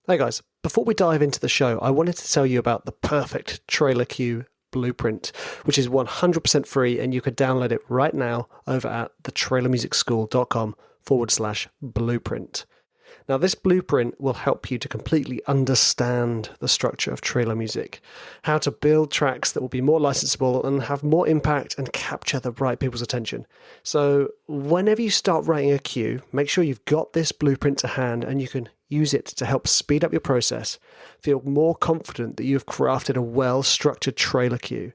Hey guys, before we dive into the show, I wanted to tell you about the perfect trailer queue blueprint, which is 100% free and you can download it right now over at thetrailermusicschool.com/blueprint. Now, this blueprint will help you to completely understand the structure of trailer music, how to build tracks that will be more licensable and have more impact and capture the right people's attention. So whenever you start writing a cue, make sure you've got this blueprint to hand and you can use it to help speed up your process, feel more confident that you've crafted a well-structured trailer cue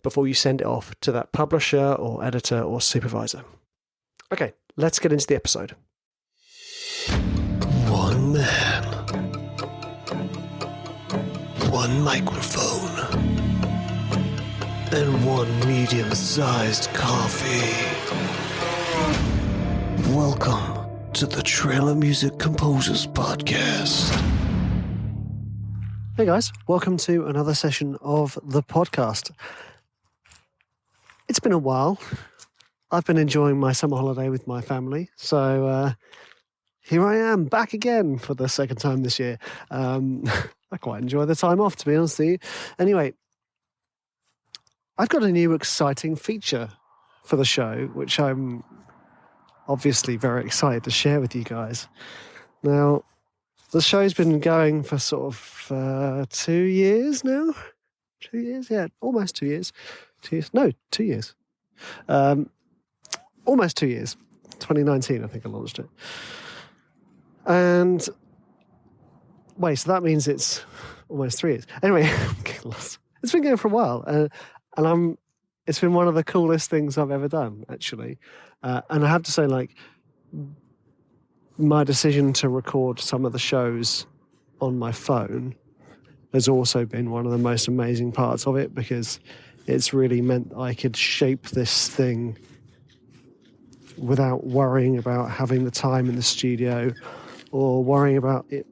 before you send it off to that publisher or editor or supervisor. Okay, let's get into the episode. One man, one microphone, and one medium-sized coffee. Welcome to the Trailer Music Composers Podcast. Hey guys, welcome to another session of the podcast. It's been a while. I've been enjoying my summer holiday with my family, so here I am, back again for the second time this year. I quite enjoy the time off, to be honest with you. Anyway, I've got a new exciting feature for the show, which I'm obviously very excited to share with you guys. Now, the show's been going for sort of 2 years now. 2 years? Yeah, almost 2 years. 2 years? No, 2 years. Almost 2 years. 2019, I think I launched it. And wait, so that means it's almost 3 years. Anyway, it's been going for a while, and it's been one of the coolest things I've ever done, actually. And I have to say, like, my decision to record some of the shows on my phone has also been one of the most amazing parts of it, because it's really meant I could shape this thing without worrying about having the time in the studio, or worrying about it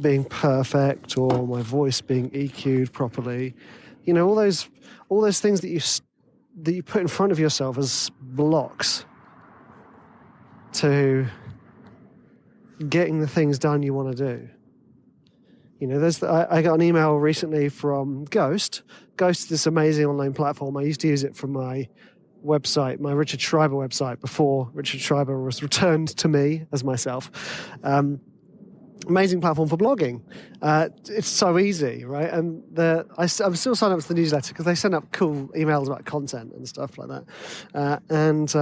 being perfect, or my voice being EQ'd properly. You know, all those things that you put in front of yourself as blocks to getting the things done you want to do. You know, I got an email recently from Ghost. Ghost is this amazing online platform. I used to use it for my website, my Richard Schreiber website, before Richard Schreiber was returned to me as myself. Amazing platform for blogging. It's so easy, right? And I'm still signed up to the newsletter because they send up cool emails about content and stuff like that. And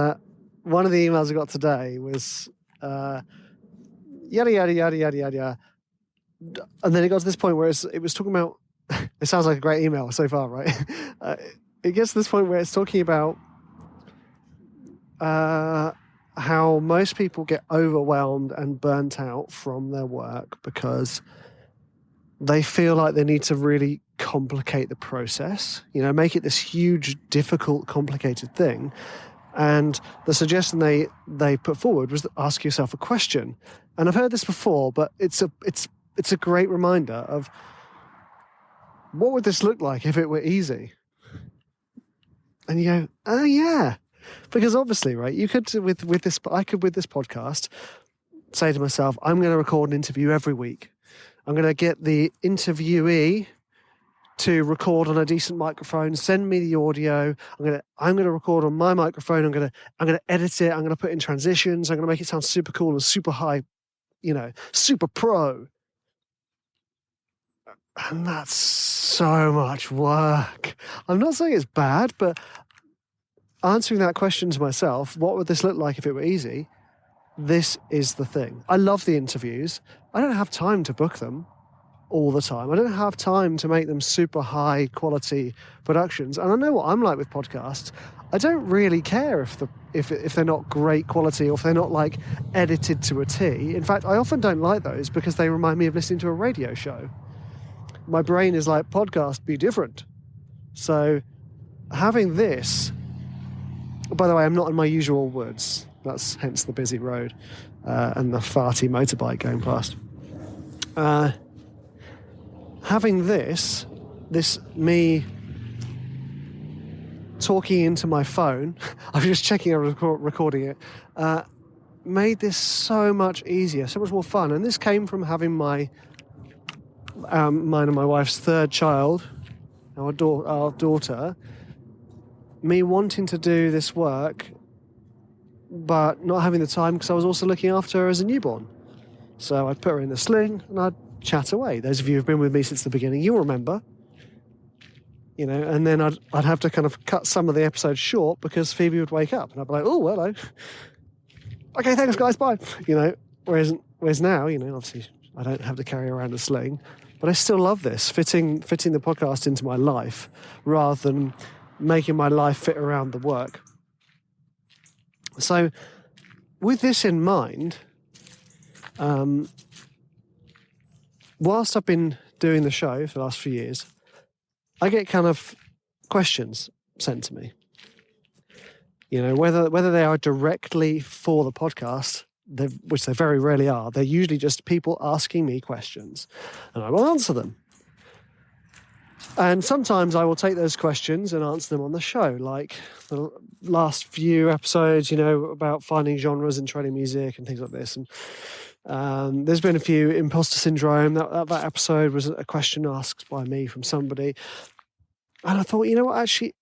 one of the emails I got today was yada, yada, yada, yada, yada. And then it got to this point where it was talking about, it sounds like a great email so far, right? It gets to this point where it's talking about how most people get overwhelmed and burnt out from their work because they feel like they need to really complicate the process, you know, make it this huge, difficult, complicated thing. And the suggestion they put forward was to ask yourself a question. And I've heard this before, but it's a great reminder of what would this look like if it were easy? And you go, oh yeah. Because obviously, right, you could with this podcast say to myself, I'm going to record an interview every week. I'm going to get the interviewee to record on a decent microphone, send me the audio. I'm going to record on my microphone. I'm going to edit it. I'm going to put in transitions. I'm going to make it sound super cool and super high, you know, super pro. And that's so much work. I'm not saying it's bad, but answering that question to myself, what would this look like if it were easy? This is the thing. I love the interviews. I don't have time to book them all the time. I don't have time to make them super high quality productions. And I know what I'm like with podcasts. I don't really care if they're not great quality or if they're not like edited to a T. In fact, I often don't like those because they remind me of listening to a radio show. My brain is like, podcast, be different. So having this, by the way, I'm not in my usual woods. That's hence the busy road and the farty motorbike going past. Having this me talking into my phone, I'm just checking I'm recording it, made this so much easier, so much more fun. And this came from having my mine and my wife's third child, our daughter, me wanting to do this work, but not having the time because I was also looking after her as a newborn. So I'd put her in the sling and I'd chat away. Those of you who've been with me since the beginning, you'll remember. And then I'd have to kind of cut some of the episodes short because Phoebe would wake up and I'd be like, oh, hello. Okay, thanks guys, bye. Whereas now, obviously I don't have to carry around a sling, but I still love this, fitting the podcast into my life rather than making my life fit around the work. So with this in mind, whilst I've been doing the show for the last few years, I get kind of questions sent to me. Whether they are directly for the podcast, which they very rarely are, they're usually just people asking me questions, and I will answer them. And sometimes I will take those questions and answer them on the show, like the last few episodes, about finding genres in training music and things like this. And there's been a few imposter syndrome. That episode was a question asked by me from somebody. And I thought, actually,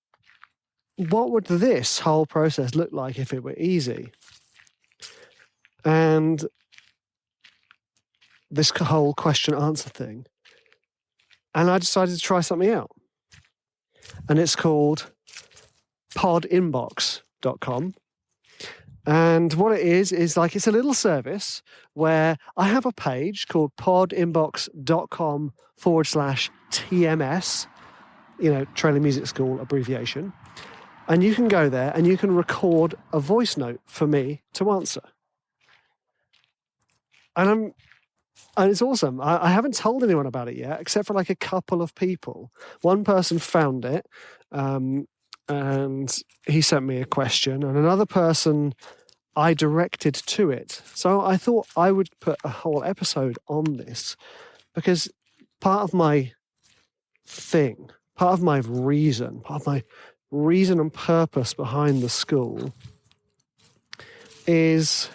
what would this whole process look like if it were easy? And this whole question answer thing. And I decided to try something out. And it's called Podinbox.com. And what it is like it's a little service where I have a page called podinbox.com/TMS, Trailing Music School abbreviation. And you can go there and you can record a voice note for me to answer. And it's awesome. I haven't told anyone about it yet, except for like a couple of people. One person found it, and he sent me a question, and another person I directed to it. So I thought I would put a whole episode on this because part of my reason and purpose behind the school is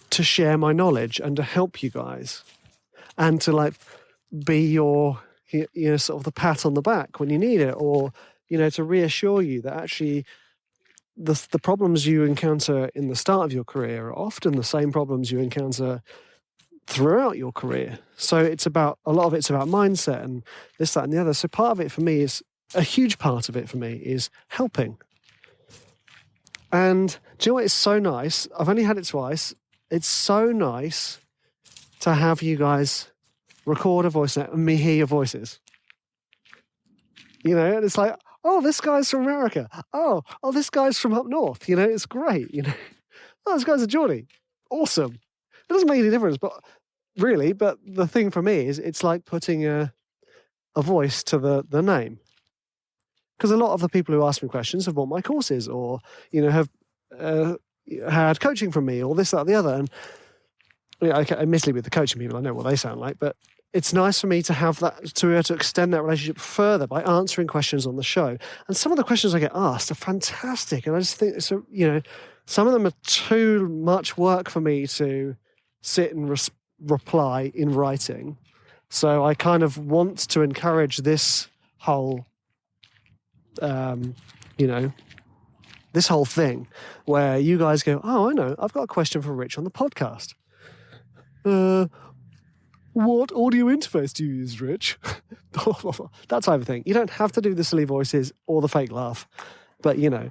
to share my knowledge and to help you guys and to be your, sort of the pat on the back when you need it, or, to reassure you that actually the problems you encounter in the start of your career are often the same problems you encounter throughout your career. So a lot of it's about mindset and this, that, and the other. So a huge part of it for me is helping. And do you know what? It's so nice. I've only had it twice. It's so nice to have you guys record a voice note and me hear your voices. And it's like, oh, this guy's from America. Oh, this guy's from up north. It's great. Oh, this guy's a Geordie. Awesome. It doesn't make any difference, but the thing for me is it's like putting a voice to the name. Because a lot of the people who ask me questions have bought my courses or, have had coaching from me or this, that, the other. And admittedly with the coaching people, I know what they sound like, but it's nice for me to have that, to be able to extend that relationship further by answering questions on the show. And some of the questions I get asked are fantastic. And I just think, some of them are too much work for me to sit and reply in writing. So I kind of want to encourage this whole, this whole thing where you guys go, oh, I know, I've got a question for Rich on the podcast. What audio interface do you use, Rich? That type of thing. You don't have to do the silly voices or the fake laugh. But, in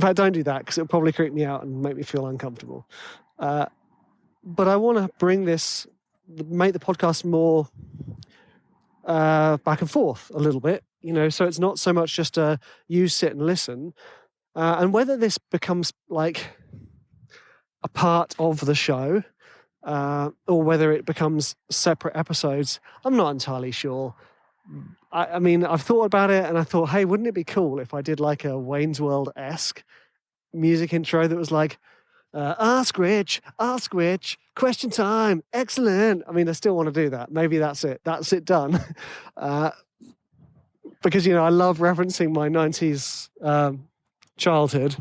fact, don't do that because it'll probably creep me out and make me feel uncomfortable. But I want to make the podcast more back and forth a little bit, so it's not so much just you sit and listen. And whether this becomes like a part of the show or whether it becomes separate episodes, I'm not entirely sure. I mean, I've thought about it and I thought, hey, wouldn't it be cool if I did like a Wayne's World-esque music intro that was like, ask Rich, question time, excellent. I mean, I still want to do that. Maybe that's it done. Because, I love referencing my 90s childhood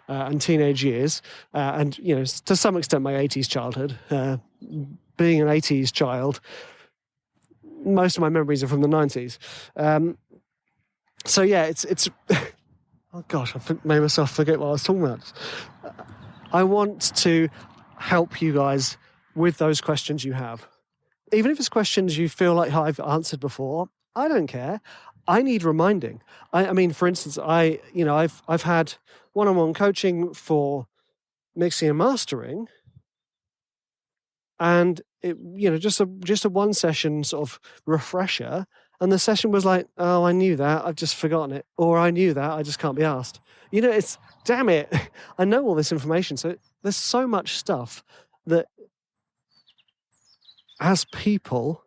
and teenage years, and, to some extent my 80s childhood. Being an 80s child, most of my memories are from the 90s. So yeah, it's oh gosh, made myself forget what I was talking about. I want to help you guys with those questions you have. Even if it's questions you feel like I've answered before, I don't care. I need reminding. I mean, for instance, I've had one-on-one coaching for mixing and mastering, and it, just a one session sort of refresher, and the session was like, oh, I knew that, I've just forgotten it, or I knew that, I just can't be asked. It's damn it, I know all this information. So there's so much stuff that, as people,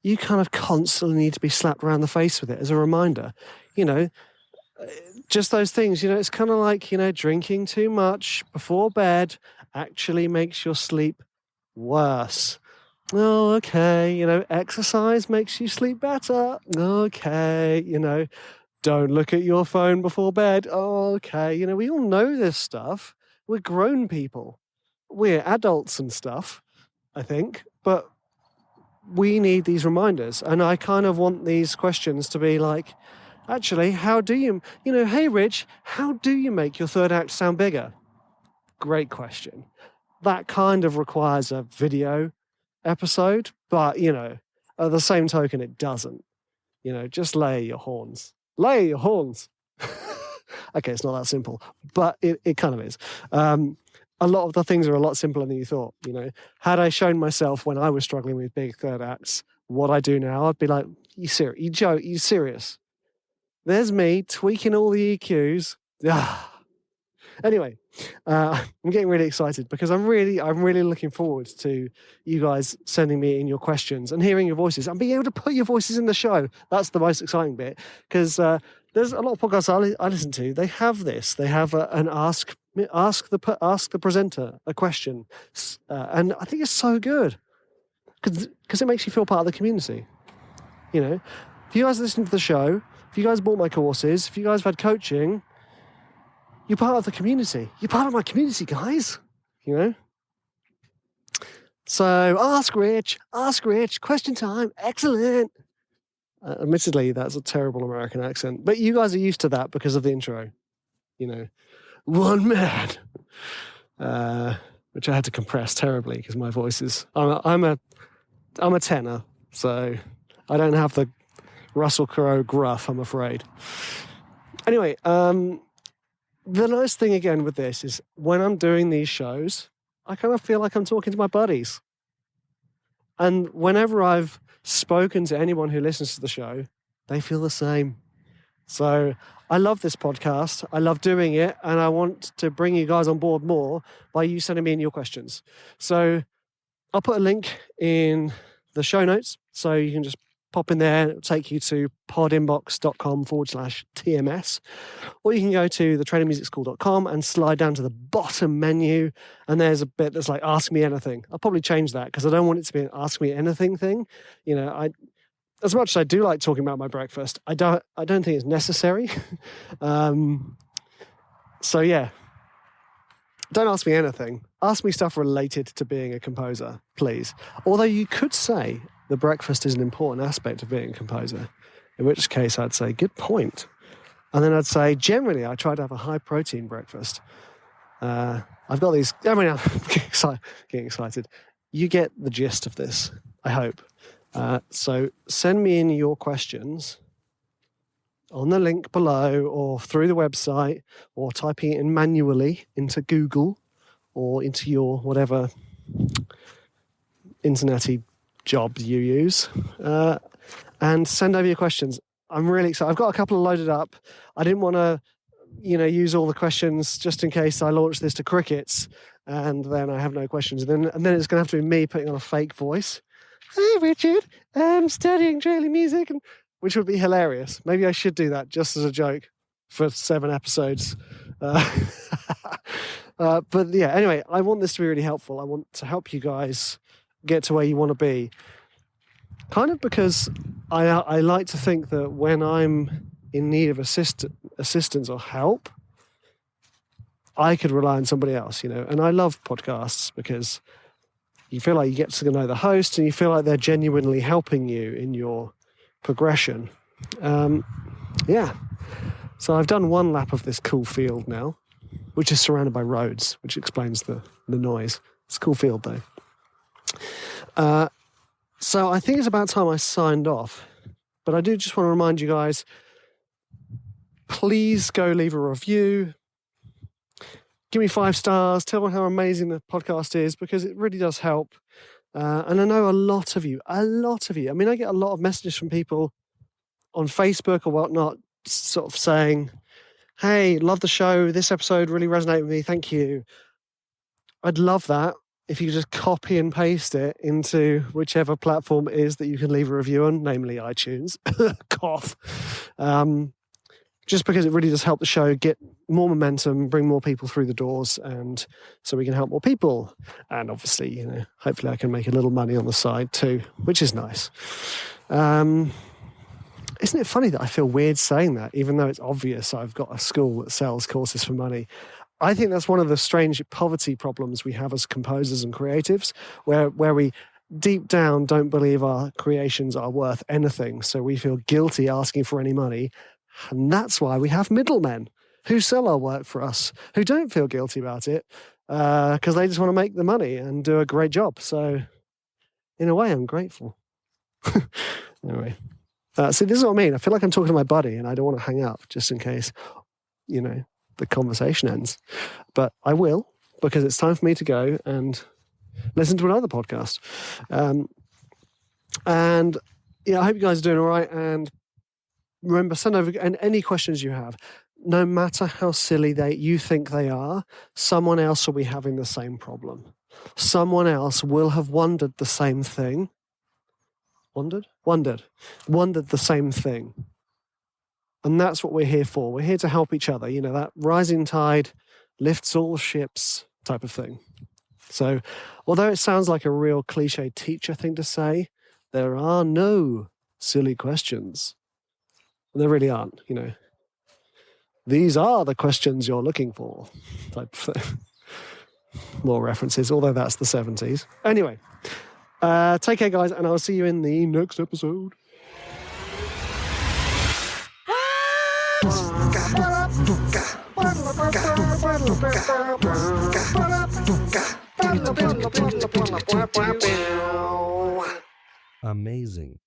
you kind of constantly need to be slapped around the face with it as a reminder. Just those things. It's kind of like drinking too much before bed actually makes your sleep worse. Oh, okay. Exercise makes you sleep better. Okay. Don't look at your phone before bed. Oh, okay. We all know this stuff. We're grown people. We're adults and stuff, I think. But we need these reminders. And I kind of want these questions to be like, actually, how do you, hey, Rich, how do you make your third act sound bigger? Great question. That kind of requires a video episode, but, at the same token, it doesn't. Just lay your horns. Lay your horns. Okay, it's not that simple, but it kind of is. A lot of the things are a lot simpler than you thought. Had I shown myself when I was struggling with big third acts what I do now, I'd be like, you serious? There's me tweaking all the EQs. Anyway, I'm getting really excited because I'm really looking forward to you guys sending me in your questions and hearing your voices and being able to put your voices in the show. That's the most exciting bit, because there's a lot of podcasts I listen to. They have this. They have an ask the presenter a question, and I think it's so good because it makes you feel part of the community. If you guys listen to the show, if you guys bought my courses, if you guys have had coaching, you're part of the community. You're part of my community, guys. So ask Rich, question time, excellent. Admittedly, that's a terrible American accent, but you guys are used to that because of the intro. One man, which I had to compress terribly because my voice is. I'm a tenor, so I don't have the Russell Crowe gruff, I'm afraid. Anyway, the nice thing again with this is when I'm doing these shows, I kind of feel like I'm talking to my buddies. And whenever I've spoken to anyone who listens to the show, they feel the same. So I love this podcast. I love doing it. And I want to bring you guys on board more by you sending me in your questions. So I'll put a link in the show notes so you can just pop in there and it'll take you to podinbox.com/TMS. Or you can go to thetrainingmusicschool.com and slide down to the bottom menu. And there's a bit that's like, ask me anything. I'll probably change that because I don't want it to be an ask me anything thing. As much as I do like talking about my breakfast, I don't think it's necessary. So yeah, don't ask me anything. Ask me stuff related to being a composer, please. Although you could say the breakfast is an important aspect of being a composer, in which case I'd say, good point. And then I'd say, generally, I try to have a high-protein breakfast. I've got these... I'm getting excited. You get the gist of this, I hope. So send me in your questions on the link below or through the website or typing it in manually into Google or into your whatever internet-y job you use, and send over your questions. I'm really excited. I've got a couple of loaded up. I didn't want to, use all the questions just in case I launch this to crickets and then I have no questions. And then it's going to have to be me putting on a fake voice. Hey, Richard, I'm studying trailing music, which would be hilarious. Maybe I should do that just as a joke for 7 episodes. But yeah, anyway, I want this to be really helpful. I want to help you guys get to where you want to be. Kind of because I like to think that when I'm in need of assistance or help, I could rely on somebody else, And I love podcasts because You feel like you get to know the host, and you feel like they're genuinely helping you in your progression. Yeah. So I've done one lap of this cool field now, which is surrounded by roads, which explains the noise. It's a cool field, though. So I think it's about time I signed off. But I do just want to remind you guys, please go leave a review. Give me 5 stars. Tell me how amazing the podcast is, because it really does help. And I know a lot of you, I mean, I get a lot of messages from people on Facebook or whatnot, sort of saying, hey, love the show. This episode really resonated with me. Thank you. I'd love that if you could just copy and paste it into whichever platform it is that you can leave a review on, namely iTunes. Cough. Just because it really does help the show get more momentum, bring more people through the doors, and so we can help more people. And obviously, hopefully I can make a little money on the side too, which is nice. Isn't it funny that I feel weird saying that, even though it's obvious I've got a school that sells courses for money? I think that's one of the strange poverty problems we have as composers and creatives, where we deep down don't believe our creations are worth anything. So we feel guilty asking for any money. And that's why we have middlemen who sell our work for us, who don't feel guilty about it, because they just want to make the money and do a great job. So in a way, I'm grateful. Anyway. See, this is what I mean. I feel like I'm talking to my buddy and I don't want to hang up just in case, the conversation ends. But I will, because it's time for me to go and listen to another podcast. And I hope you guys are doing all right. And remember, send over any questions you have. No matter how silly you think they are, someone else will be having the same problem. Someone else will have wondered the same thing. Wondered the same thing. And that's what we're here for. We're here to help each other. That rising tide lifts all ships type of thing. So although it sounds like a real cliche teacher thing to say, there are no silly questions. There really aren't, These are the questions you're looking for type of thing. More references, although that's the 70s. Anyway. Take care, guys, and I'll see you in the next episode. Amazing.